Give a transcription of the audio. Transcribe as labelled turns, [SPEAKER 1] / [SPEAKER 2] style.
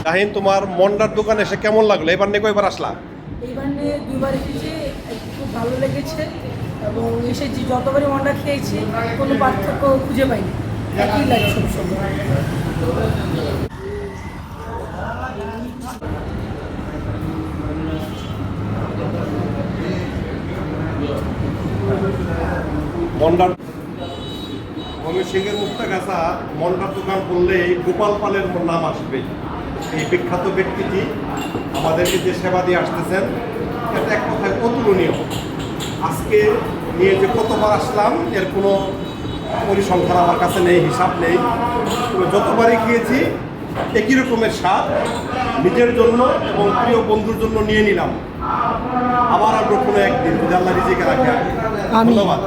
[SPEAKER 1] শাহিন, তোমার মন্ডার দোকানে এসে কেমন লাগলো? এবার নিয়ে কয়বার আসলা?
[SPEAKER 2] এইবার নিয়ে দুবার এসেছি, খুব ভালো লেগেছে এবং এসেছি যতবারই মন্ডা খেয়েছি কোনো পার্থক্য খুঁজে পাইনি, একই লাগে সবসময়।
[SPEAKER 1] মন্ডার ময়মনসিংহের মুক্তাগাছা মন্ডার দোকান বললেই গোপাল পালের নাম আসবে। এই বিখ্যাত ব্যক্তিটি আমাদেরকে যে সেবা দিয়ে আসতেছেন, এটা এক কথায় অতুলনীয়। আজকে নিয়ে যে কতবার আসলাম এর কোনো পরিসংখ্যান আমার কাছে নেই, হিসাব নেই। তবে যতবারই খেয়েছি একই রকমের স্বাদ। নিজের জন্য এবং প্রিয় বন্ধুর জন্য নিয়ে নিলাম। আবার আর কোনো একদিন যদি আল্লাহ রিজিকে রাখে। ধন্যবাদ।